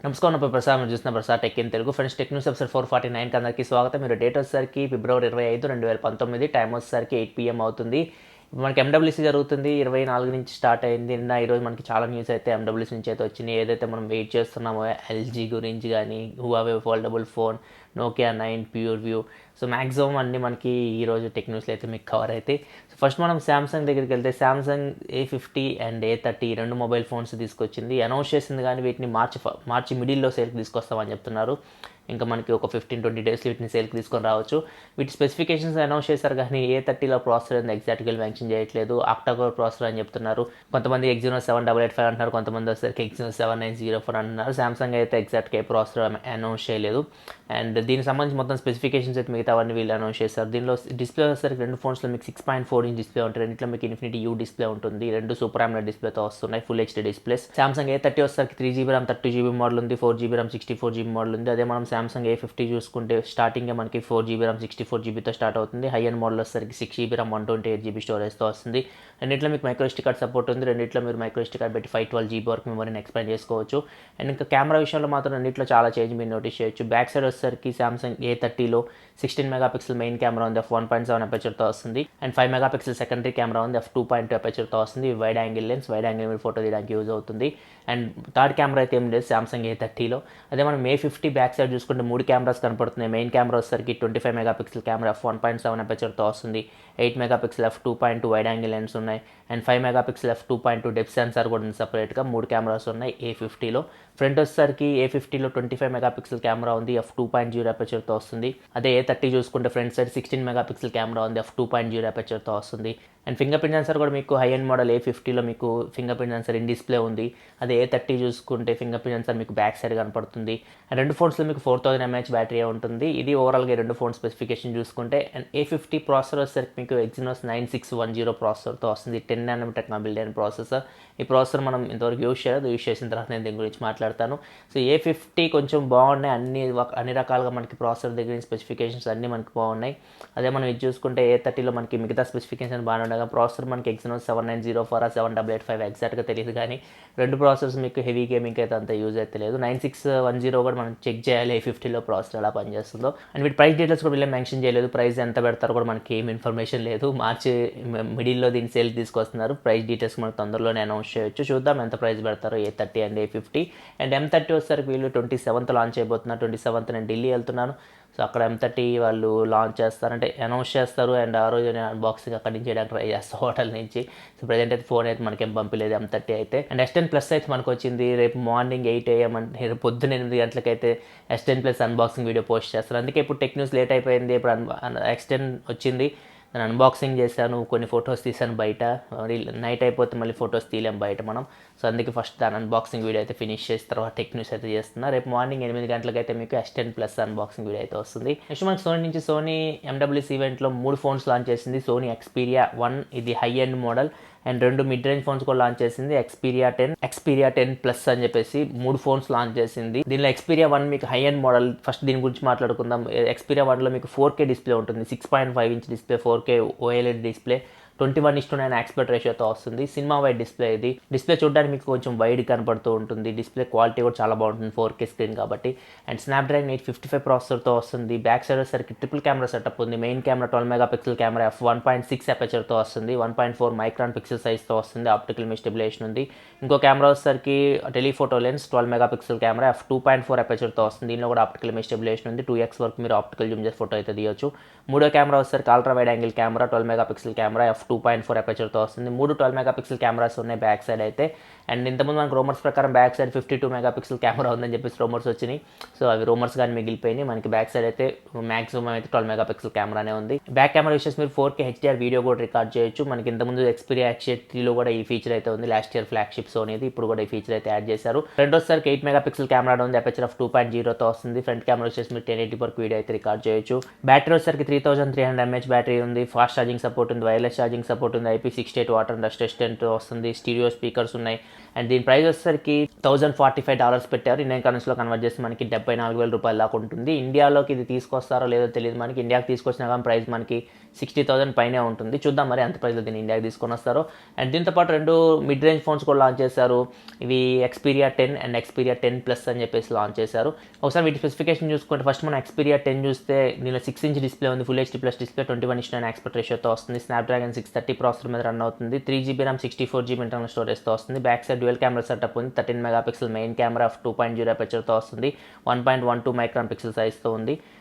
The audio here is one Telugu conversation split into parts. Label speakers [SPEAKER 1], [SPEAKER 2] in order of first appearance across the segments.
[SPEAKER 1] నమస్కారం నా ప్రసాద్ మీరు చూస్తున్న Prasad tech in Telugu friends tech news episode 449 అందరికీ స్వాగతం. మీరు డేట్ వచ్చేసరికి ఫిబ్రవరి 25, 2019 టైం వచ్చేసరికి 8 PM అవుతుంది. ఇప్పుడు మనకి MWC జరుగుతుంది 24 నుంచి స్టార్ట్ అయింది. ఈరోజు మనకి చాలా న్యూస్ అయితే MWC నుంచి అయితే వచ్చినాయి. ఏదైతే మనం వెయిట్ చేస్తున్నామో ఎల్జీ గురించి కానీ, Huawei foldable phone, Nokia 9 pure view, so maximum అన్నీ మనకి ఈరోజు టెక్న్యూస్లో అయితే మీకు కవర్ అవుతాయి. సో ఫస్ట్ మనం శాంసంగ్ దగ్గరికి వెళ్తే శాంసంగ్ A50 అండ్ A30 రెండు మొబైల్ ఫోన్స్ తీసుకొచ్చింది. అనౌన్స్ చేసింది కానీ వీటిని మార్చి మిడిల్లో సేల్కి తీసుకొస్తామని చెప్తున్నారు. ఇంకా మనకి ఒక 15-20 డేస్లో వీటిని సేల్కి తీసుకొని రావచ్చు. వీటి స్పెసిఫికేషన్స్ అనౌన్స్ చేశారు కానీ A30లో ప్రాసెసర్ అనేది ఎగ్జాక్ట్గా మెన్షన్ చేయట్లేదు. ఆక్టాకోర్ ప్రాసెసర్ అని చెప్తున్నారు. కొంతమంది Exynos 7885 అంటున్నారు, కొంతమంది వచ్చేసరికి Exynos 7904 అంటున్నారు. శాంసంగ్ అయితే ఎగ్జాక్ట్గా ఏ ప్రాసెసర్ అనౌన్స్ చేయలేదు. అండ్ దీనికి సంబంధించి మొత్తం స్పెసిఫికేషన్స్ అయితే మిగతావన్నీ వీళ్ళు అనౌన్స్ చేశారు. దీనిలో డిస్ప్లే వచ్చేసరికి రెండు ఫోన్స్లో మీకు 6.4 ఇంచ్ డిస్ప్లే ఉంటుంది. రెండింటిలో మీకు ఇన్ఫినిటీ యూ డిస్ప్లే ఉంటుంది. రెండు సూపర్ AMOLED డిస్ప్లేతో వస్తున్నాయి, full HD displays. Samsung A30 వచ్చేసరికి 3GB RAM 32GB మోడల్ ఉంది, 4GB RAM 64GB మోడల్ ఉంది. అదే మనం శాంసంగ్ A50 చూసుకుంటే స్టార్టింగ్ మనకి 4GB RAM 64GBతో స్టార్ట్ అవుతుంది. హై అండ్ మోడల్ వచ్చేసరికి 6GB RAM 128GB స్టోరేజ్తో వస్తుంది. రెండింటిలో మీకు మైక్రో SD కార్డ్ సపోర్ట్ ఉంది. రెండింటిలో మీరు మైక్రో SD కార్డ్ పెట్టి 512GB వరకు మెమరీని ఎక్స్పాండ్ చేసుకోవచ్చు. అండ్ ఇంకా కెమెరా విషయంలో మాత్రం రెండింటిలో చాలా చేంజ్ మీరు నోటీస్ చేయొచ్చు. బ్యాక్ సైడ్ వచ్చేసరికి శాంసంగ్ A30లో 16 మెగాపిక్సెల్ మెయిన్ కెమెరా ఉంది, f1.7 అపర్చర్తో వస్తుంది. అండ్ 5 మెగాపిక్సెల్ సెకండరీ కెమెరా ఉంది, f2.2 అపర్చర్తో వస్తుంది. Wide angle lens, wide angle మీరు ఫోటో తీయడానికి యూజ్ అవుతుంది. అండ్ థర్డ్ కెమెరా అయితే ఏం లేదు శాంసంగ్ A30లో. అదే మనం A50 బ్యాక్ సైడ్ చూసుకుంటే 3 కెమెరాస్ కనపడుతున్నాయి. మెయిన్ కెమెరా వచ్చేసరికి 25 మెగాపిక్సెల్ కెమెరా f1.7 అపర్చర్తో వస్తుంది. 8 megapixel f2.2 wide angle lens ఉన్నాయి. And 5 megapixel f2.2 depth sensor కూడా ఉంది సపరేట్గా. 3 కెమెరాస్ ఉన్నాయి A50లో. ఫ్రంట్ వచ్చేసరికి A50లో 25 మెగాపిక్సెల్ కెమెరా ఉంది, f2.0 అపర్చర్తో వస్తుంది. అదే A30 చూసుకుంటే ఫ్రంట్ సైడ్ 16 మెగాపిక్సెల్ కెమెరా ఉంది, f2.0 అపర్చర్తో వస్తుంది. అండ్ ఫింగర్ ప్రింట్ సెన్సార్ కూడా మీకు హై అండ్ మోడల్ A50లో మీకు finger print sensor in display ఉంది. అదే A30 చూసుకుంటే ఫింగర్ ప్రింట్ సెన్సార్ మీకు బ్యాక్ సైడ్ కనపడుతుంది. అండ్ రెండు ఫోన్స్లో మీకు 4000 mAh బ్యాటరీ ఉంటుంది. ఇది ఓవరాల్గా రెండు ఫోన్ స్పెసిఫికేషన్ చూసుకుంటే. అండ్ A50 ప్రాసెసర్ వచ్చేసరికి మీకు Exynos 9610 ప్రాసెసర్తో వస్తుంది. 10nm టెక్నాలజీ అయిన ప్రాసెసర్. ఈ ప్రాసెసర్ మనం ఇంతవరకు యూజ్ చేసిన తర్వాత నేను దీని గురించి మాట్లాడతాను. సో A50 కొంచెం బాగున్నాయి, అన్ని రకాలుగా మనకి ప్రాసెసర్ దగ్గర స్పెసిఫికేషన్స్ అన్నీ మనకి బాగున్నాయి. అదే మనం ఇది చూసుకుంటే A30లో మనకి మిగతా స్పెసిఫికేషన్ బాగానే ఉండగా ప్రాసెసర్ మనకి Exynos 7904 7885 ఎగ్జాక్ట్గా తెలియదు కానీ రెండు ప్రాసెసర్స్ మీకు హెవీ గేమింగ్ అయితే అంత యూజ్ అయితే లేదు. 9610 కూడా మనం చెక్ చేయాలి A50లో ప్రాసెసర్ ఎలా పనిచేస్తుందో. అండ్ వీటి ప్రైస్ డీటెయిల్స్ కూడా వీళ్ళే మెన్షన్ చేయలేదు. ప్రైస్ ఎంత పెడతారో కూడా మనకి ఏం ఇన్ఫర్మేషన్ లేదు. మార్చి మిడిల్లో దీన్ని సేల్ తీసుకొస్తున్నారు. ప్రైస్ డీటెయిల్స్ మనకు తొందరలోనే అనౌన్స్ చేయొచ్చు. చూద్దాం ఎంత ప్రైస్ పెడతారో A30 and A50. And M30 వచ్చేసరికి వీళ్ళు 27th లాంచ్ అయిపోతున్నారు. 27th నేను ఢిల్లీ వెళ్తున్నాను. సో అక్కడ M30 వాళ్ళు లాంచ్ చేస్తారంటే అనౌన్స్ చేస్తారు. అండ్ ఆ రోజు నేను అన్బాక్సింగ్ అక్కడి నుంచి చేయడానికి ట్రై చేస్తాను హోటల్ నుంచి. సో ప్రజెంట్ అయితే ఫోన్ అయితే మనకేం పంపలేదు M30 అయితే. అండ్ S10+ అయితే మనకు వచ్చింది. రేపు మార్నింగ్ 8 AM అంటే రేపు పొద్దున్న 8 గంటలకైతే S10+ అన్బాక్సింగ్ వీడియో పోస్ట్ చేస్తారు. అందుకే ఇప్పుడు టెక్న్యూస్ లేట్ అయిపోయింది. ఇప్పుడు X10 వచ్చింది, నేను అన్బాక్సింగ్ చేశాను, కొన్ని ఫొటోస్ తీసాను బయట. నైట్ అయిపోతే మళ్ళీ ఫొటోస్ తీయలేం బయట మనం. సో అందుకే ఫస్ట్ దాని అన్బాక్సింగ్ వీడియో అయితే ఫినిష్ చేసిన తర్వాత టెక్న్యూస్ అయితే చేస్తున్నా. రేపు మార్నింగ్ 8 గంటలకైతే మీకు S10+ అన్బాక్సింగ్ వీడియో అయితే వస్తుంది. నెక్స్ట్ మనకి సోనీ నుంచి సోనీ MWC ఈవెంట్లో 3 ఫోన్స్ లాంచ్ చేసింది. సోనీ Xperia 1 ఇది high end model. And 2 mid range phones కూడా లాంచ్ చేసింది. Xperia 10+ అని చెప్పేసి 3 ఫోన్స్ లాంచ్ చేసింది. దీనిలో Xperia 1 మీకు హై ఎండ్ మోడల్. ఫస్ట్ దీని గురించి మాట్లాడుకుందాం. Xperia 1లో మీకు 4K డిస్ప్లే ఉంటుంది. 6.5 inch display, 4K OLED display, 21:9 aspect రేషియోతో వస్తుంది. సినిమా వైడ్ డిస్ప్లే ఇది. డిస్ప్లే చూడడానికి మీకు కొంచెం వైడ్ కనపడుతూ ఉంటుంది. డిస్ప్లే క్వాలిటీ కూడా చాలా బాగుంటుంది 4K స్క్రీన్ కాబట్టి. అండ్ స్నాప్డ్రాగన్ 855 ప్రాసెసర్తో వస్తుంది. బ్యాక్ సైడ్ వచ్చేసరికి ట్రిపుల్ కెమెరా సెటప్ ఉంది. Main camera 12 megapixel camera f1.6 అపర్చర్తో వస్తుంది. 1.4 మైక్రాన్ పిక్సెల్ సైజ్తో వస్తుంది. ఆప్టికల్ ఇమేజ్ స్టెబిలైజేషన్ ఉంది. ఇంకో కెమెరా వచ్చేసరికి telephoto lens 12 megapixel camera f2.4 అపర్చర్తో వస్తుంది. దీనిలో కూడా ఆప్టికల్ ఇమేజ్ స్టెబిలైజేషన్ ఉంది. 2x వరకు మీరు ఆప్టికల్ జూమ్ చేసి ఫోటో అయితే తీయొచ్చు. మూడో కెమెరా వచ్చేసరికి ultra wide angle camera 12 megapixel camera f2.4 అపర్చర్తో వస్తుంది. 3 12 మెగాపిక్సెల్ కెమెరాస్ ఉన్నాయి బ్యాక్ సైడ్ అయితే. అండ్ ఇంతకుముందు మనకు రూమర్స్ ప్రకారం బ్యాక్ సైడ్ 52 మెగాపిక్సెల్ కెమెరా ఉందని చెప్పేసి రూమర్స్ వచ్చినాయి. సో అవి రూమర్స్ కానీ మిగిలిపోయినాయి. మనకి బ్యాక్ సైడ్ అయితే మాక్సిమం అయితే 12 మెగాపిక్సెల్ కెమెరానే ఉంది. బ్యాక్ కెమెరా విషయస్ మీరు 4K HDR వీడియో కూడా రికార్డ్ చేయొచ్చు. మనకి ఇంతకుముందు Xperia X3లో కూడా ఈ ఫీచర్ అయితే ఉంది. లాస్ట్ ఇయర్ ఫ్లాగ్షిప్ సోనీది. ఇప్పుడు కూడా ఈ ఫీచర్ అయితే యాడ్ చేశారు. ఫ్రంట్ వచ్చేసరికి 8 మెగాపిక్సెల్ కెమెరా ఉంది. అపర్చర్ f2.0తో వస్తుంది. ఫ్రంట్ కెమెరా వచ్చేసి మీరు 1080 వరకు వీడియో అయితే రికార్డ్ చేయొచ్చు. బ్యాటరీ వచ్చేసరికి 3300 mAh బ్యాటరీ ఉంది. ఫాస్ట్ ఛార్జింగ్ సపోర్ట్ ఉంది, వైర్లెస్ ఛార్జింగ్ సపోర్ట్ ఉంది. IP68 వాటర్ డస్ట్ రెసిస్టెంట్ వస్తుంది. స్టీరియో స్పీకర్స్ ఉన్నాయి. అండ్ దీని ప్రైస్ వచ్చేసరికి $1,045 పెట్టారు. ఇండియన్ కరెన్సీలో కన్వర్ట్ చేస్తే మనకి 74,000 రూపాయల దాకా ఉంటుంది. ఇండియాలోకి ఇది తీసుకొస్తారో లేదో తెలియదు మనకి. ఇండియాకి తీసుకొచ్చినా కానీ ప్రైస్ మనకి 60,000 పైనే ఉంటుంది. చూద్దాం మరి అంత ప్రైస్లో దీన్ని ఇండియాకి తీసుకొని వస్తారో. అండ్ దీంతో పాటు 2 మిడ్ రేంజ్ ఫోన్స్ కూడా లాంచ్ చేశారు. ఇవి Xperia 10 అండ్ Xperia 10 Plus అని చెప్పేసి లాంచ్ చేశారు. ఒకసారి వీటి స్పెసిఫికేషన్ చూసుకుంటే ఫస్ట్ మనం Xperia 10 చూస్తే దీనిలో 6 ఇంచ్ డిస్ప్లే ఉంది, full HD plus display, 21:9 aspect రేషియోతో వస్తుంది. స్నాప్డ్రాగన్ 630 ప్రాసెసర్ మీద రన్ అవుతుంది. 3GB RAM 64GB ఇంటర్నల్ స్టోరేజ్తో వస్తుంది. Back side dual camera setup ఉంది. 13 మెగాపిక్సెల్ మెయిన్ కెమెరా 2.0 అపర్చర్తో వస్తుంది. 1.12 మైక్రాన్ పిక్సెల్ సైజ్తో ఉంది.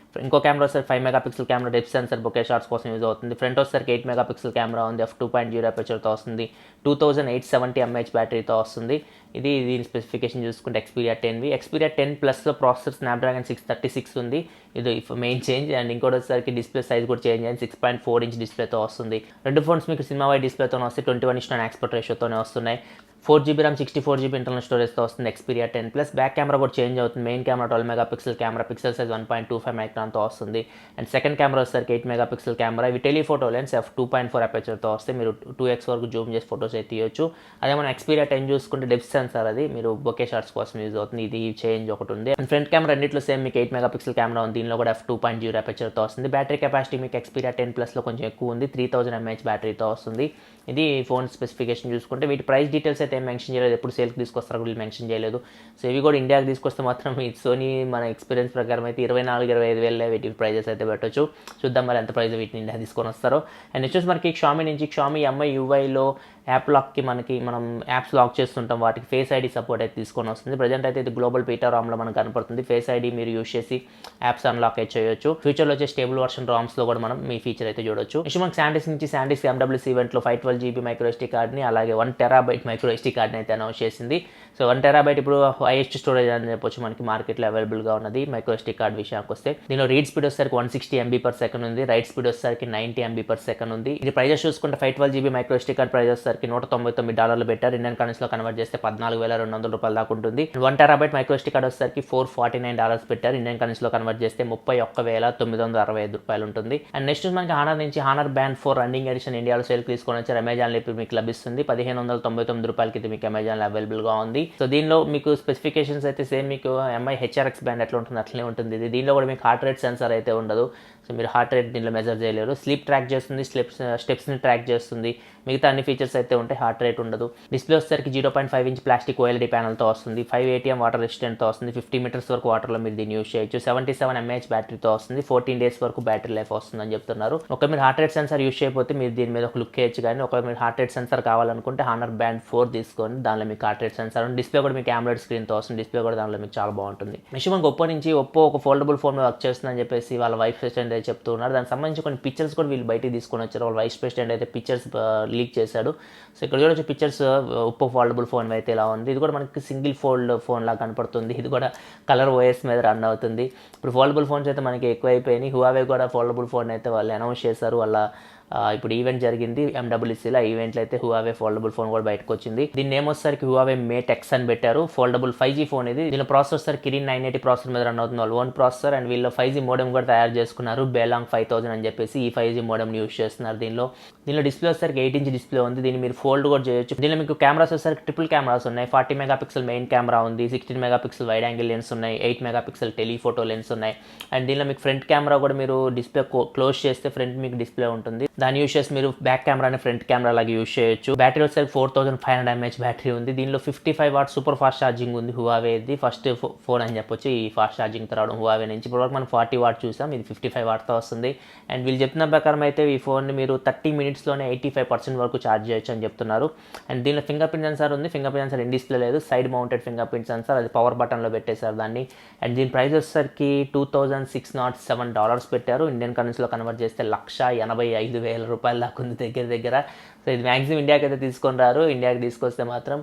[SPEAKER 1] ఇంకో కెమెరా వచ్చేసరికి 5 megapixel camera depth sensor bouquet shots కోసం యూజ్ అవుతుంది. ఫ్రంట్ వచ్చేసరికి 8 మెగాపిక్సెల్ కెమెరా ఉంది, f2.0 అపర్చర్తో వస్తుంది. 2870 mAh బ్యాటరీతో వస్తుంది. ఇది దీని స్పెసిఫికేషన్ చూసుకుంటే Xperia 10వి. Xperia 10 Plusలో ప్రాసెసర్ స్నాప్డ్రాగన్ 636 ఉంది. ఇది మెయిన్ చేంజ్. అండ్ ఇంకోటి వచ్చేసరికి డిస్ప్లే సైజ్ కూడా చేంజ్ అయింది, 6.4 ఇంచ్ డిస్ప్లేతో వస్తుంది. 2 ఫోన్స్ మీకు సినిమా వైడ్ డిస్ప్లేతో వస్తే 21:9 ఆస్పెక్ట్ రేషియోతోనే వస్తున్నాయి. 4GB RAM 64GB ఇంటర్నల్ స్టోరేజ్తో వస్తుంది Xperia 10 Plus. బ్యాక్ కెమెరా కూడా చేంజ్ అవుతుంది. Main camera 12 megapixel camera, pixel size 1.25 మైక్రాన్తో వస్తుంది. అండ్ సెకండ్ కెమెరా వచ్చేసరికి 8 మెగాపిక్సెల్ కెమెరా. ఇవి టెలిఫోటో లెన్స్ f2.4 అపర్చర్తో వస్తే మీరు 2x వరకు జూమ్ చేసి ఫోటోస్ అయితే తీయొచ్చు. అదే మనం Xperia 10 చూసుకుంటే డెప్త్ సెన్సార్, అది మీరు బొకే షాట్స్ కోసం యూజ్ అవుతుంది. ఇది చేంజ్ ఒకటి ఉంది. అండ్ ఫ్రంట్ కెమెరా రెండిట్లో సేమ్ మీకు 8 మెగాపిక్సెల్ కెమెరా ఉంది. దీనిలో కూడా f2.0 అపర్చర్తో వస్తుంది. బ్యాటరీ కెపాసిటీ మీకు Xperia 10 Plusలో కొంచెం ఎక్కువ ఉంది, 3000 mAh బ్యాటరీతో వస్తుంది. ఇది ఫోన్ స్పెసిఫికేషన్ చూసుకుంటే. వీటి ప్రైస్ డీటెయిల్స్ అయితే ఏం మెన్షన్ చేయలేదు, ఎప్పుడు సేల్కి తీసుకొస్తారో వీళ్ళు మెన్షన్ చేయలేదు. సో ఇవి కూడా ఇండియాకి తీసుకొస్తే మాత్రం ఈ సోనీ మన ఎక్స్పీరియన్స్ ప్రకారం అయితే 24-25 వేల వీటి ప్రైజెస్ అయితే పెట్టచ్చు. చూద్దాం మరి ఎంత ప్రైస్ వీటిని ఇండియా తీసుకొని వస్తారో. అండ్ నెక్స్ట్ మనకి Xiaomi నుంచి Xiaomi MIUIలో యాప్ లాక్కి మనం యాప్స్ లాక్ చేస్తుంటాం, వాటికి ఫేస్ ఐడి సపోర్ట్ అయితే తీసుకొని వస్తుంది. ప్రజెంట్ అయితే ఇది గ్లోబల్ బీటా రామ్లో మనకు కనపడుతుంది. ఫేస్ ఐడి మీరు యూస్ చేసి యాప్స్ అన్లాక్ అయితే చేయొచ్చు. ఫ్యూచర్లో వచ్చే స్టేబుల్ వర్షన్ రామ్స్లో కూడా మనం మీ ఫీచర్ అయితే చూడొచ్చు. నెక్స్ట్ మనకి శాండిస్క్ నుంచి శాండిస్క్ MWC ఈవెంట్లో 512GB మైక్రో SD కార్డ్ని అలాగే 1TB మైక్రో SD కార్డ్ని అయితే అనౌన్స్ చేసింది. సో 1TB ఇప్పుడు హైయెస్ట్ స్టోరేజ్ అని చెప్పొచ్చు మనకి మార్కెట్లో అవైలబుల్గా ఉన్నది మైక్రో SD కార్డ్ విషయానికి వస్తే. దీనిలో రీడ్ స్పీడ్ వచ్చేసరికి 160 MB/s ఉంది, రైట్ స్పీడ్ వచ్చేసరికి 90 MB/s ఉంది. ఇది ప్రైజెస్ చూసుకుంటే 512GB micro SD card price వచ్చేసరికి $199 పెట్టారు. ఇండియన్ కరెన్సీలో కన్వర్ట్ చేస్తే 14,200 రూపాయల దాకా ఉంటుంది. 1TB మైక్రో SD కార్డ్ వచ్చేసరికి $449 పెట్టారు. ఇండియన్ కరెన్సీలో కన్వర్ట్ చేస్తే 31,965 రూపాయలు ఉంటుంది. అండ్ నెక్స్ట్ మనకి హానర్ నుంచి హానర్ బ్యాండ్ 4 రన్నింగ్ ఎడిషన్ ఇండియాలో సేల్ తీసుకొని వచ్చారు. అమెజాన్లో ఇప్పుడు మీకు లభిస్తుంది. 1,599 రూపాయలకి ఇది మీకు అమెజాన్లో అవైలబుల్గా ఉంది. సో దీనిలో మీకు స్పెసిఫికేషన్స్ అయితే సేమ్ మీకు MI HRX బ్యాండ్ ఎట్లా ఉంటుంది అట్లనే ఉంటుంది. దీనిలో కూడా మీకు హార్ట్ రేట్ సెన్సార్ అయితే ఉండదు. సో మీరు హార్ట్ రేట్ దీనిలో మెజర్ చేయలేరు. స్లీప్ ట్రాక్ చేస్తుంది, స్టెప్స్ని ట్రాక్ చేస్తుంది, మిగతా అన్ని ఫీచర్స్ అయితే ఉంటాయి. హార్ట్ రేట్ ఉండదు. డిస్ప్లే వచ్చేసరికి 0.5 ఇంచ్ ప్లాస్టిక్ OLED ప్యానల్తో వస్తుంది. 5 ATM వాటర్ రెసిస్టెంట్తో వస్తుంది. 50 మీటర్స్ వరకు వాటర్లో మీరు దీన్ని యూస్ చేయొచ్చు. 77 mAh బ్యాటరీతో వస్తుంది. 14 days వరకు బ్యాటరీ లైఫ్ వస్తుందని చెప్తున్నారు. ఒక మీరు హార్ట్ రేట్ సెన్సార్ యూస్ చేయకపోతే మీరు దీని మీద ఒక లుక్ వేయచ్చు. కానీ ఒకవేళ మీరు హార్ట్ రేట్ సెన్సార్ కావాలనుకుంటే హానర్ బ్యాండ్ 4 తీసుకొని దానిలో మీకు హార్ట్ రేట్ సెన్సార్ ఉంది. డిస్ప్లే కూడా మీకు AMOLED స్క్రీన్తో వస్తుంది. డిస్ప్లే కూడా దానిలో మీకు చాలా బాగుంటుంది. నెక్స్ట్ మనకు ఒప్పో నుంచి ఒప్పో ఒక ఫోల్డబుల్ ఫోన్ వర్క్ చేస్తుందని చెప్పేసి వాళ్ళ వైస్ ప్రెసిడెంట్ అయితే చెప్తున్నారు. దానికి సంబంధించి కొన్ని పిక్చర్స్ కూడా వీళ్ళు బయటికి తీసుకొని వచ్చారు. వాళ్ళ వైస్ ప్రెసిడెంట్ అయితే పిక్చర్స్ లీక్ చేశాడు. సో ఇక్కడ చూడొచ్చు పిక్చర్స్ ఒప్పో ఫోల్డబుల్ ఫోన్ అయితే ఇలా ఉంది. ఇది కూడా మనకి సింగిల్ ఫోల్డ్ ఫోన్ లాగా కనపడుతుంది. ఇది కూడా కలర్ OS మీద రన్ అవుతుంది. ఇప్పుడు ఫోల్డబుల్ ఫోన్స్ అయితే మనకి ఎక్కువ అయిపోయినాయి. హువావే కూడా ఫోల్డబుల్ ఫోన్ అయితే వాళ్ళు అనౌన్స్ చేశారు. వాళ్ళ ఇప్పుడు ఈవెంట్ జరిగింది MWCలో. ఆ ఈవెంట్లో అయితే హువావే ఫోల్డబుల్ ఫోన్ కూడా బయటకు వచ్చింది. దీన్ని ఏమొచ్చేసరికి హువావే మేట్ X అని పెట్టారు. ఫోల్డబుల్ 5G ఫోన్ ఇది. దీనిలో ప్రాసెసర్ Kirin 980 ప్రాసెసర్ మీద రన్ అవుతుంది. వాళ్ళు ఓన్ ప్రాసెసర్. అండ్ వీళ్ళు 5G మోడెమ్ కూడా తయారు చేసుకున్నారు. బెలాంగ్ 5000 అని చెప్పేసి ఈ 5G మోడెమ్ యూస్ చేస్తున్నారు. దీనిలో డిస్ప్లే వచ్చేసరికి 8 ఇంచ్ డిస్ప్లే ఉంది. దీన్ని మీరు ఫోల్డ్ కూడా చేయొచ్చు. దీనిలో మీకు కెమెరాస్ వచ్చేసరికి ట్రిపుల్ కెమెరాస్ ఉన్నాయి. 40 మెగాపిక్సెల్ మెయిన్ కెమెరా ఉంది, 16 మెగాపిక్సెల్ వైడ్ యాంగిల్ లెన్స్ ఉన్నాయి, 8 మెగాపిక్సెల్ టెలిఫోటో లెన్స్ ఉన్నాయి. అండ్ దీనిలో మీకు ఫ్రంట్ కెమెరా కూడా మీరు డిస్ప్లే క్లోజ్ చేస్తే ఫ్రంట్ మీకు డిస్ప్లే ఉంటుంది. దాన్ని యూస్ చేసి మీరు బ్యాక్ కెమెరాని ఫ్రంట్ కెమెరా లాగా యూస్ చేయొచ్చు. బ్యాటరీ వచ్చేసరికి 4500 mAh బ్యాటరీ ఉంది. దీనిలో 55 వాట్ సూపర్ ఫాస్ట్ ఛార్జింగ్ ఉంది. హువావేది ఫస్ట్ ఫోన్ అని చెప్పొచ్చు ఈ ఫాస్ట్ ఛార్జింగ్ రావడం హువావే నుంచి. ఇప్పటివరకు మనం 40 వాట్ చూసాం, ఇది 55 వాట్తో వస్తుంది. అండ్ వీళ్ళు చెప్తున్న ప్రకారం అయితే ఈ ఫోన్ని మీరు 30 minutesలోనే 85% వరకు ఛార్జ్ చేయొచ్చు అని చెప్తున్నారు. అండ్ దీనిలో ఫింగర్ ప్రింట్ సెన్సార్ ఉంది. Fingerprint sensor in display లేదు, side mounted fingerprint sensor, అది పవర్ బటన్లో పెట్టేశారు దాన్ని. అండ్ దీని ప్రైస్ వచ్చేసరికి $2,607 పెట్టారు. ఇండియన్ కరెన్సీలో కన్వర్ట్ చేస్తే 1,85,000 రూపాయల దాకా ఉంది దగ్గర. సో ఇది మ్యాక్సిమం ఇండియాకి అయితే తీసుకొని రారు. ఇండియాకి తీసుకొస్తే మాత్రం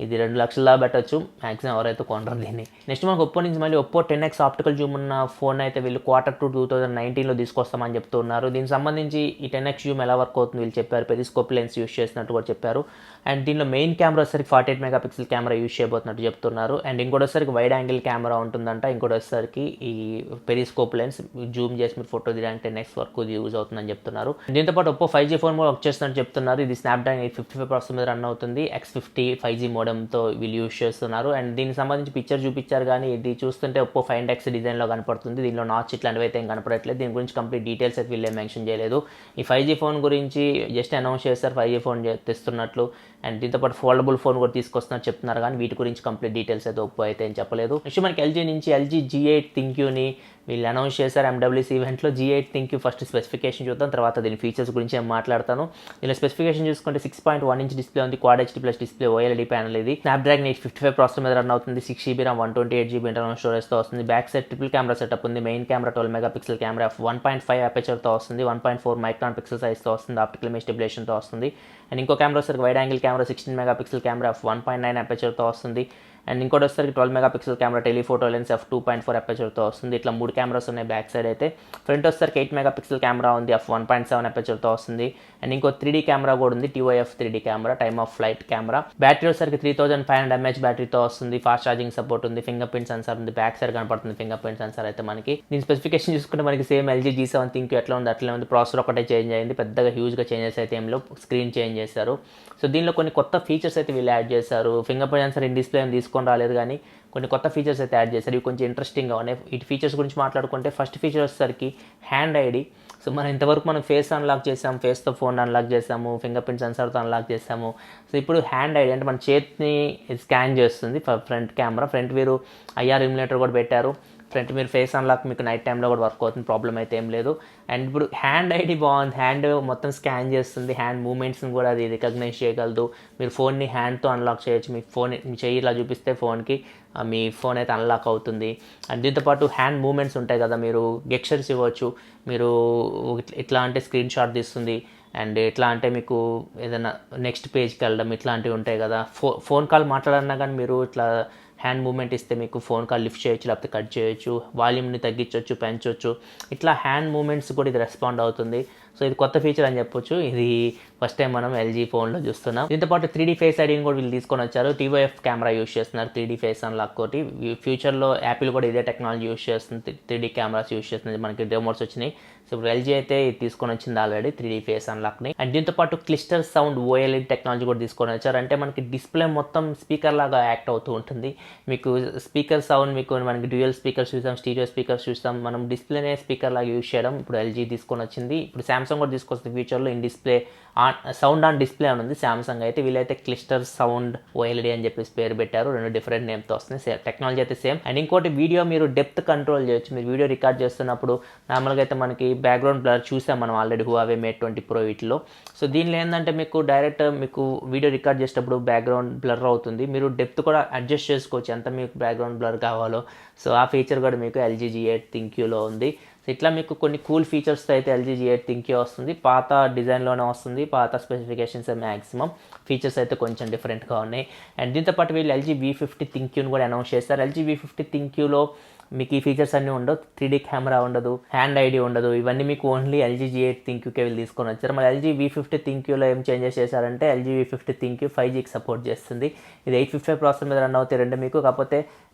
[SPEAKER 1] ఇది 2 లక్షల పెట్టచ్చు మ్యాక్సిమం ఎవరైతే కొనరు దీన్ని. నెక్స్ట్ మనకు ఒప్పో నుంచి మళ్ళీ ఒప్పో 10X ఆప్టికల్ జూమ్ ఉన్న ఫోన్ అయితే వీళ్ళు Q2 2019లో తీసుకొస్తామని చెప్తున్నారు. దీనికి సంబంధించి ఈ 10X జూమ్ ఎలా వర్క్ అవుతుంది వీళ్ళు చెప్పారు. పెరిస్కోప్ లెన్స్ యూస్ చేసినట్టు కూడా చెప్పారు. అండ్ దీనిలో మెయిన్ కెమెరా వచ్చేసరికి 48 మెగాపిక్సెల్ కెమెరా యూస్ చేయబోతున్నట్టు చెప్తున్నారు. అండ్ ఇంకోటి వచ్చేసరికి వైడ్ యాంగిల్ కెమెరా ఉంటుందంట. ఇంకోటి వచ్చేసరికి ఈ పెరిస్కోప్ లెన్స్ జూమ్ చేసి మీరు ఫోటో తీయడానికి 10X వరకు ఇది యూజ్ అవుతుందని చెప్తున్నారు. దీంతో పాటు ఒప్పో 5G ఫోన్ కూడా వర్క్ చేస్తున్నట్టు చెప్తున్నారు. ఇది స్నాప్డ్రాగన్ 855 ప్రాసెసర్ మీద రన్ అవుతుంది. X50 5G మోడెమ్ మోడెంతో వీళ్ళు యూస్ చేస్తున్నారు. అండ్ దీనికి సంబంధించి పిక్చర్ చూపించారు, కానీ ఇది చూస్తుంటే ఒప్పో 5X డిజైన్లో కనపడుతుంది. దీనిలో నాచ్ ఇట్లాంటివి అయితే ఏం కనపడట్లేదు. దీని గురించి కంప్లీట్ డీటెయిల్స్ అయితే వీళ్ళే మెన్షన్ చేయలేదు. ఈ 5G ఫోన్ గురించి జస్ట్ అనౌన్స్ చేస్తారు 5G ఫోన్ తెస్తున్నట్లు. అండ్ దీంతోపాటు ఫోల్డబుల్ ఫోన్ కూడా తీసుకొస్తున్నారు చెప్తున్నారు, కానీ వీటి గురించి కంప్లీట్ డీటెయిల్స్ అయితే ఒప్పో అయితే ఏం చెప్పలేదు. నెక్స్ట్ మనకి ఎల్జీ నుంచి ఎల్జీ G8 థింక్యూని వీళ్ళు అనౌన్స్ చేశారు MWC ఈవెంట్లో. G8 థింక్యూ ఫస్ట్ స్పెసిఫికేషన్ చూద్దాం, తర్వాత దీని ఫీచర్స్ గురించి ఏం మాట్లాడతాను. దీని స్పెసిఫికేషన్ చూసుకుంటే 6.1 ఇంచ్ డిస్ప్లే ఉంది, quad HD+ display, OLED panel. ఇది స్నాప్డ్రాగన్ 855 ప్రాసెసర్ మీద రన్ అవుతుంది. 6GB RAM, 128GB ఇంటర్నల్ స్టోరేజ్తో వస్తుంది. Back side triple camera setup ఉంది. మెయిన్ కెమెరా 12 మెగాపిక్సెల్ కెమెరా, 1.5 అపేచర్తో వస్తుంది. 1.4 మైక్రాన్ పిక్సెల్ సైజ్తో వస్తుంది. ఆప్టికల్ ఇమేజ్ స్టెబిలేషన్తో వస్తుంది. అండ్ ఇంకో కెమెరా వచ్చరికి wide angle camera 16 megapixel camera, 1.9 అపేచర్తో వస్తుంది. అండ్ ఇంకోటి వచ్చరికి 12 megapixel camera, telephoto lens, f2.4 అపేచర్తో వస్తుంది. ఇట్లా 3 కెమెరాస్ ఉన్నాయి బ్యాక్ సైడ్ అయితే. ఫ్రంట్ వచ్చరికి 8 మెగాపిక్సెల్ కెమెరా ఉంది, f1.7 అపేచర్తో వస్తుంది. అండ్ ఇంకో 3D కెమెరా కూడా ఉంది, TOF 3D camera, time of flight camera. Battery వచ్చరికి 3500 mAh బ్యాటరీతో వస్తుంది. ఫాస్ట్ ఛార్జింగ్ సపోర్ట్ ఉంది. ఫింగర్ ప్రింట్ సెన్సార్ ఉంది, బ్యాక్ సైడ్ కనపడుతుంది ఫింగర్ ప్రింట్ సెన్సార్ అయితే మనకి. దీని స్పెసిఫికేషన్ చూసుకుంటే మనకి సేమ్ LG G7 థింక్యూ ఎట్లా ఉంది అట్లే ఉంది. ప్రాసెసర్ ఒకటే చేంజ్ అయింది, పెద్దగా హ్యూజ్గా చేంజెస్ అయితే ఏం లేవు. స్క్రీన్ చేంజ్ చేశారు. సో దీనిలో కొన్ని కొత్త ఫీచర్స్ అయితే వీళ్ళు యాడ్ చేశారు. Finger print sensor in display తీసుకొని రాలేదు, కానీ కొన్ని కొత్త ఫీచర్స్ అయితే యాడ్ చేశారు. ఇవి కొంచెం ఇంట్రెస్టింగ్గా ఉన్నాయి. ఈ ఫీచర్స్ గురించి మాట్లాడుకుంటే ఫస్ట్ ఫీచర్ వచ్చేసరికి హ్యాండ్ ఐడి. సో మనం ఇంతవరకు మనం ఫేస్ అన్లాక్ చేసాము, ఫేస్తో ఫోన్ అన్లాక్ చేసాము, ఫింగర్ ప్రింట్ సెన్సార్తో అన్లాక్ చేసాము. సో ఇప్పుడు హ్యాండ్ ఐడి అంటే మన చేతిని స్కాన్ చేస్తుంది. ఫ్రంట్ కెమెరా, ఫ్రంట్ వీరు IR ఇమ్యులేటర్ కూడా పెట్టారు. ఫ్రంట్ మీరు ఫేస్ అన్లాక్ మీకు నైట్ టైంలో కూడా వర్క్ అవుతుంది, ప్రాబ్లం అయితే ఏం లేదు. అండ్ ఇప్పుడు హ్యాండ్ ఐడి బాగుంది, హ్యాండ్ మొత్తం స్కాన్ చేస్తుంది. హ్యాండ్ మూమెంట్స్ని కూడా అది రికగ్నైజ్ చేయగలదు. మీరు ఫోన్ని హ్యాండ్తో అన్లాక్ చేయొచ్చు. మీ ఫోన్ మీ చెయ్యి ఇలా చూపిస్తే ఫోన్కి మీ ఫోన్ అయితే అన్లాక్ అవుతుంది. అండ్ దీంతోపాటు హ్యాండ్ మూమెంట్స్ ఉంటాయి కదా, మీరు గెస్చర్స్ ఇవ్వచ్చు. మీరు ఇట్లా అంటే స్క్రీన్ షాట్ తీస్తుంది. అండ్ ఎట్లా అంటే మీకు ఏదైనా నెక్స్ట్ పేజ్కి వెళ్ళడం ఇట్లాంటివి ఉంటాయి కదా. ఫోన్ కాల్ మాట్లాడన్నా కానీ మీరు ఇట్లా హ్యాండ్ మూమెంట్ ఇస్తే మీకు ఫోన్ కాల్ లిఫ్ట్ చేయొచ్చు, లేకపోతే కట్ చేయొచ్చు, వాల్యూమ్ని తగ్గించవచ్చు, పెంచవచ్చు. ఇట్లా హ్యాండ్ మూమెంట్స్ కూడా ఇది రెస్పాండ్ అవుతుంది. సో ఇది కొత్త ఫీచర్ అని చెప్పొచ్చు. ఇది ఫస్ట్ టైం మనం LG ఫోన్లో చూస్తున్నాం. దీంతోపాటు 3D ఫేస్ ఐడీని కూడా వీళ్ళు తీసుకొని వచ్చారు. TOF కెమెరా యూస్ చేస్తున్నారు, 3D ఫేస్ అన్లాక్ తోటి. ఫ్యూచర్లో యాపిల్ కూడా ఇదే టెక్నాలజీ యూస్ చేస్తుంది, 3D కెమెరాస్ యూస్ చేస్తుంది. మనకి డెమోస్ వచ్చినాయి. సో ఇప్పుడు LG అయితే తీసుకొని వచ్చింది ఆల్రెడీ 3D ఫేస్ అన్లాక్ని. అండ్ దీంతోపాటు క్లిస్టర్ సౌండ్ OLED టెక్నాలజీ కూడా తీసుకొని వచ్చారు. అంటే మనకి డిస్ప్లే మొత్తం స్పీకర్ లాగా యాక్ట్ అవుతూ ఉంటుంది. మీకు స్పీకర్ సౌండ్ మనకి డ్యూయల్ స్పీకర్స్ చూసాం, స్టీరియో స్పీకర్స్ చూసాం. మనం డిస్ప్లేనే స్పీకర్ లాగా యూస్ చేయడం ఇప్పుడు LG తీసుకొని వచ్చింది. ఇప్పుడు సామ్సంగ్ కూడా తీసుకొస్తుంది ఫ్యూచర్లో. In display sound on display అని ఉంది సామ్సంగ్ అయితే. వీళ్ళైతే క్లిస్టర్ సౌండ్ OLED అని చెప్పేసి పేరు పెట్టారు. 2 డిఫరెంట్ నేమ్తో వస్తుంది. సేమ్ టెక్నాలజీ అయితే సేమ్. అండ్ ఇంకోటి వీడియో మీరు డెప్త్ కంట్రోల్ చేయొచ్చు. మీరు వీడియో రికార్డ్ చేస్తున్నప్పుడు నార్మల్గా అయితే మనకి బ్యాక్గ్రౌండ్ బ్లర్ చూసాం మనం ఆల్రెడీ Huawei Mate 20 Pro వీటిలో. సో దీనిలో ఏంటంటే మీకు డైరెక్ట్ మీకు వీడియో రికార్డ్ చేసేటప్పుడు బ్యాక్గ్రౌండ్ బ్లర్ అవుతుంది. మీరు డెప్త్ కూడా అడ్జస్ట్ చేసుకోవచ్చు ఎంత మీకు బ్యాక్గ్రౌండ్ బ్లర్ కావాలో. సో ఆ ఫీచర్ కూడా మీకు LG G8 థింక్యూలో ఉంది. సో ఇట్లా మీకు కొన్ని కూల్ ఫీచర్స్తో అయితే LG G8 థింక్యూ వస్తుంది. పాత డిజైన్లోనే వస్తుంది, పాత స్పెసిఫికేషన్స్ మ్యాక్సిమం. ఫీచర్స్ అయితే కొంచెం డిఫరెంట్గా ఉన్నాయి. అండ్ దీంతోపాటు వీళ్ళు LG V50 థింక్యూని కూడా అనౌన్స్ చేస్తారు. LG V50 థింక్యూలో మీకు ఈ ఫీచర్స్ అన్నీ ఉండవు. 3D కెమెరా ఉండదు, హ్యాండ్ ఐడి ఉండదు. ఇవన్నీ మీకు ఓన్లీ LG G8 థింక్యూకే వీళ్ళు తీసుకొని వచ్చారు. మరి LG V50 థింక్యూలో ఏం చేంజెస్ చేశారంటే LG V50 థింక్యూ 5Gకి సపోర్ట్ చేస్తుంది. ఇది 855 ప్రాసెసర్ మీద రన్ అవుతాయి రెండు మీకు. కాకపోతే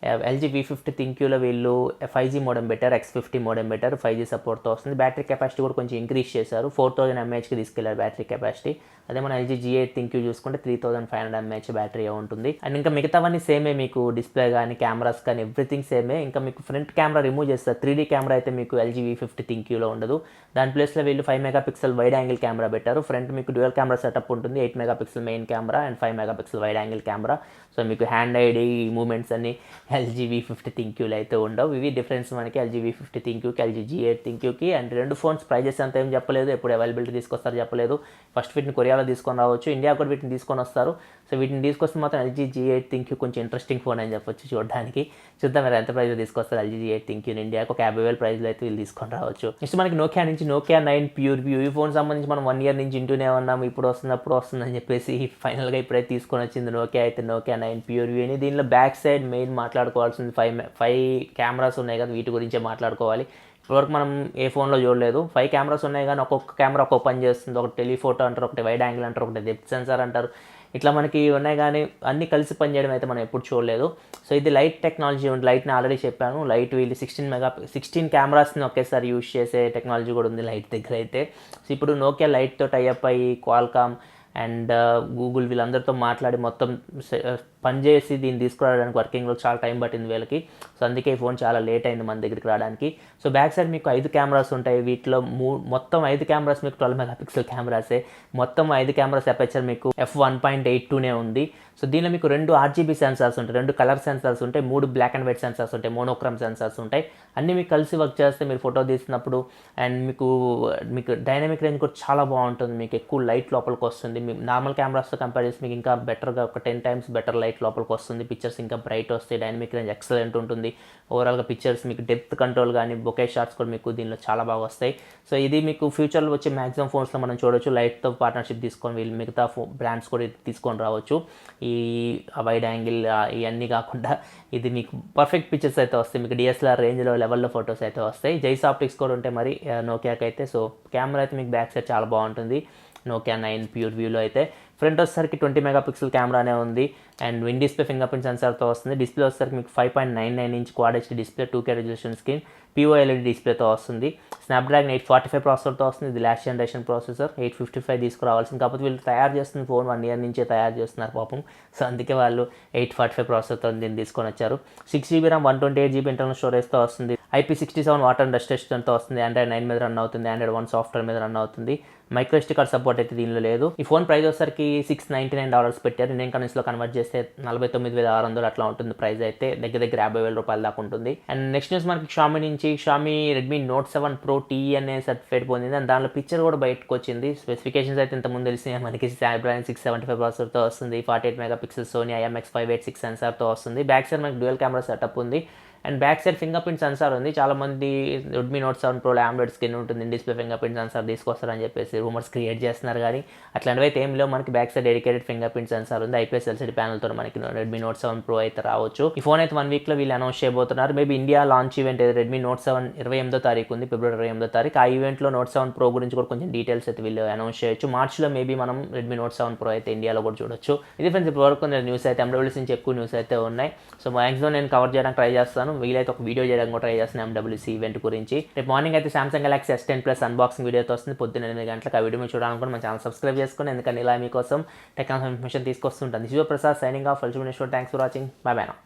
[SPEAKER 1] LG V50 థింక్యూలో వీళ్ళు 5G మోడెం పెట్టారు, X50 మోడెం పెట్టారు, 5G సపోర్ట్తో వస్తుంది. బ్యాటరీ కెపాసిటీ కూడా కొంచెం ఇంక్రీజ్ చేశారు, 4000 mAhకి తీసుకెళ్లారు బ్యాటరీ కెపాసిటీ. అదే మన LG G8 థింక్యూ చూసుకుంటే 3500 mAh బ్యాటరీ ఉంటుంది. అండ్ ఇంకా మిగతావన్నీ సేమే, మీకు డిస్ప్లే కానీ కెమెరాస్ కానీ ఎవ్రీథింగ్ సేమే. ఇంకా మీకు ఫ్రంట్ కెమెరా రిమూవ్ చేస్తారు. 3D కెమెరా అయితే మీకు LG V50 థింక్యూలో ఉండదు. దాని ప్లేస్లో వీళ్ళు 5 మెగాపిక్సెల్ వైడ్ యాంగిల్ కెమెరా పెట్టారు. ఫ్రంట్ మీకు డ్యూయల్ కెమెరా సెటప్ ఉంటుంది, 8 megapixel main camera and 5 megapixel wide angle camera. So మీకు హ్యాండ్ ఐడి మూమెంట్స్ అన్ని LG V50 థింక్యూలో అయితే ఉండవు. ఇవి డిఫరెన్స్ మనకి LG V50 థింక్యూకి LG G8 థింక్యూకి. అండ్ రెండు ఫోన్స్ ప్రైజెస్ అంత ఏం చెప్పలేదు, ఎప్పుడు అవైలబిలిటీ తీసుకొస్తారు చెప్పలేదు. ఫస్ట్ వీటిని కొరియాలో తీసుకొని రావచ్చు, ఇండియా కూడా వీటిని తీసుకొని వస్తారు. సో వీటిని తీసుకొస్తే మాత్రం LG G8 థింక్యూ కొంచెం ఇంట్రెస్టింగ్ ఫోన్ అని చెప్పొచ్చు చూడడానికి. చూద్దాం మీరు ఎంత ప్రైజ్లో తీసుకొస్తారు LG G8 థింక్యూని. ఇండియాకి ఒక 50,000 ప్రైజ్లో అయితే వీళ్ళు తీసుకొని రావచ్చు. నెక్స్ట్ మనకి నోకియా నుంచి Nokia 9 ప్యూర్ వ్యూ. ఈ ఫోన్ సంబంధించి మనం 1 year నుంచి ఇంటూనే ఉన్నాము, ఇప్పుడు వస్తుందని చెప్పేసి ఫైనల్గా ఇప్పుడైతే తీసుకొని వచ్చింది Nokia అయితే. Nokia 9 ప్యూర్ వ్యూ అని. దీనిలో బ్యాక్ సైడ్ మెయిన్ మాట్లాడుకోవాల్సింది 5 కెమెరాస్ ఉన్నాయి కదా, వీటి గురించే మాట్లాడుకోవాలి. ఇప్పటివరకు మనం ఏ ఫోన్లో చూడలేదు. 5 కెమెరాస్ ఉన్నాయి, కానీ ఒక్కొక్క కెమెరా ఒక్కొక్క పని చేస్తుంది. ఒకటి టెలిఫోటో అంటారు, ఒకటి వైడ్ యాంగిల్ అంటారు, ఒకటి డెప్త్ సెన్సార్ అంటారు. ఇట్లా మనకి ఉన్నాయి, కానీ అన్నీ కలిసి పనిచేయడం అయితే మనం ఎప్పుడు చూడలేదు. సో ఇది లైట్ టెక్నాలజీ ఉంది. లైట్ని ఆల్రెడీ చెప్పాను. లైట్ వీళ్ళు 16 కెమెరాస్ని ఒకేసారి యూస్ చేసే టెక్నాలజీ కూడా ఉంది లైట్ దగ్గర అయితే. సో ఇప్పుడు Nokia లైట్తో టైఅప్ అయ్యి క్వాల్కామ్ అండ్ గూగుల్ వీళ్ళందరితో మాట్లాడి మొత్తం పనిచేసి దీన్ని తీసుకురావడానికి వర్కింగ్లో చాలా టైం పట్టింది వీళ్ళకి. సో అందుకే ఈ ఫోన్ చాలా లేట్ అయింది మన దగ్గరికి రావడానికి. సో బ్యాక్ సైడ్ మీకు 5 కెమెరాస్ ఉంటాయి. వీటిలో మొత్తం 5 కెమెరాస్ మీకు 12 మెగాపిక్సెల్ కెమెరాసే. మొత్తం 5 కెమెరాస్ అపర్చర్ మీకు f1.82నే ఉంది. సో దీనిలో మీకు 2 RGB సెన్సార్స్ ఉంటాయి, 2 కలర్ సెన్సార్స్ ఉంటాయి, 3 బ్లాక్ అండ్ వైట్ సెన్సార్స్ ఉంటాయి, మోనోక్రోమ్ సెన్సార్స్ ఉంటాయి. అన్నీ మీకు కలిసి వర్క్ చేస్తే మీరు ఫోటో తీసినప్పుడు అండ్ మీకు డైనమిక్ రేంజ్ కూడా చాలా బాగుంటుంది. మీకు ఎక్కువ లైట్ లోపలికి వస్తుంది. మీ నార్మల్ కెమెరాస్తో కంపేర్ చేసి మీకు ఇంకా బెటర్గా ఒక 10 times బెటర్ లైట్ లోపలికి వస్తుంది. పిక్చర్స్ ఇంకా బ్రైట్ వస్తాయి. డైనమిక్ రేంజ్ ఎక్సలెంట్ ఉంటుంది. ఓవరాల్గా పిక్చర్స్ మీకు డెప్త్ కంట్రోల్ కానీ బొకే షాట్స్ కూడా మీకు దీనిలో చాలా బాగా వస్తాయి. సో ఇది మీకు ఫ్యూచర్లో వచ్చే మ్యాక్సిమం ఫోన్స్లో మనం చూడవచ్చు. లైట్తో పార్ట్నర్షిప్ తీసుకొని వీళ్ళు మిగతా బ్రాండ్స్ కూడా తీసుకొని రావచ్చు. ఈ వైడ్ యాంగిల్ ఇవన్నీ కాకుండా ఇది మీకు పర్ఫెక్ట్ పిక్చర్స్ అయితే వస్తాయి. మీకు DSLR రేంజ్లో లెవెల్లో ఫొటోస్ అయితే వస్తాయి. జైస్ ఆప్టిక్స్ కూడా ఉంటాయి మరి నోకియాకి అయితే. సో కెమెరా అయితే మీకు బ్యాక్ సైడ్ చాలా బాగుంటుంది. Nokia 9 ప్యూర్ వ్యూలో అయితే ఫ్రంట్ వచ్చేసరికి 20 మెగాపిక్సెల్ కెమెరానే ఉంది and in display fingerprint సెన్సార్తో వస్తుంది. డిస్ప్లే వచ్చేసరికి మీకు 5.99 inch quad HD display 2K resolution screen POLED డిస్ప్లేతో వస్తుంది. స్నాప్డ్రాగన్ 845 ప్రాసెసర్తో వస్తుంది. ఇది లాస్ట్ జనరేషన్ ప్రాసెసర్. 855 తీసుకురావాల్సింది, కాకపోతే వీళ్ళు తయారు చేస్తున్న ఫోన్ 1 year నుంచే తయారు చేస్తున్నారు పాపం. సో అందుకే వాళ్ళు 845 ప్రాసెసర్తో దీన్ని తీసుకొని వచ్చారు. 6GB RAM 128GB ఇంటర్నల్ స్టోరేజ్తో వస్తుంది. IP67 వాటర్ అండ్ డస్ట్ టెస్ట్తో వస్తుంది. Android 9 మీద రన్ అవుతుంది. Android 1 సాఫ్ట్వేర్ మీద రన్ అవుతుంది. మైక్రో SD కార్డ్ సపోర్ట్ అయితే దీనిలో లేదు. ఈ ఫోన్ ప్రైస్ వచ్చేసరికి $699 పెట్టారు. ఇండియన్ కరెన్సీలో కన్వర్ట్ చేస్తే 49,600 అట్లా ఉంటుంది ప్రైస్ అయితే. దగ్గర 50,000 రూపాయల దాకా ఉంటుంది. అండ్ నెక్స్ట్ న్యూస్ మనకి షామీ నుంచి రెడ్మీ నోట్ 7 Pro TE అనే సర్టిఫికేట్ పొందింది. అండ్ దానిలో పిక్చర్ కూడా బయటకు వచ్చింది. స్పెసిఫికేషన్స్ అయితే ఇంతకుముందు తెలిసినాయి మనకి. Snapdragon 675 ప్రాసెసర్తో వస్తుంది. 48 మెగాపిక్సెల్ Sony IMX586 సెన్సార్తో వస్తుంది. బ్యాక్ సైడ్ మనకి డ్యూయల్ కెమెరా సెటప్ ఉంది and back side finger print sensor ఉంది. చాలామంది Redmi note 7 Pro AMOLED screen ఉంటుంది, డిస్ప్లే ఫింగర్ ప్రింట్ సెన్సార్ తీసుకొస్తారని చెప్పేసి రూమర్స్ క్రియేట్ చేస్తున్నారు. కానీ అట్లాంటివి అయితే ఏం లేవు. మనకి back side dedicated finger print sensor ఉంది. IPS LCD ప్యానల్తో మనకి రెడ్మీ నోట్ 7 Pro అయితే రావచ్చు. ఈ ఫోన్ అయితే 1 weekలో వీళ్ళు అనౌన్స్ చేయబోతున్నారు. మేబీ ఇండియా లాంచ్ ఈవెంట్ అయితే రెడ్మీ నోట్ 7 28వ తారీఖు ఉంది, ఫిబ్రవరి 28వ తారీఖు. ఆ ఈవెంట్లో నోట్ 7 Pro గురించి కూడా కొంచెం డీటెయిల్స్ అయితే వీళ్ళు అనౌన్స్ చేయొచ్చు. మార్చ్లో మేబీ మనం రెడ్మీ నోట్ 7 Pro అయితే ఇండియాలో కూడా చూడొచ్చు. ఇది ఫ్రెండ్స్ ఇప్పుడు వరకు న్యూస్ అయితే MWC నుంచి ఎక్కువ న్యూస్ అయితే ఉన్నాయి. సో మ్యాక్సిమం నేను కవర్ చేయడానికి ట్రై చేస్తాను. వీలైతే ఒక వీడియో చేయడానికి కూడా ట్రై చేస్తున్నాను MWC ఈవెంట్ గురించి. రేపు మార్నింగ్ అయితే Samsung Galaxy S10 Plus unboxing వీడియోతో వస్తుంది పొద్దున్న 8 గంటలకు. ఆ వీడియో మీరు చూడాలనుకుంటే మన ఛానల్ సబ్స్క్రైబ్ చేసుకోండి, ఎందుకంటే ఇలా మీకోసం టెక్నాలజీ ఇన్ఫర్మేషన్ తీసుకొస్తుంటాను. This is Prasad signing off. Thanks for watching. Bye bye now.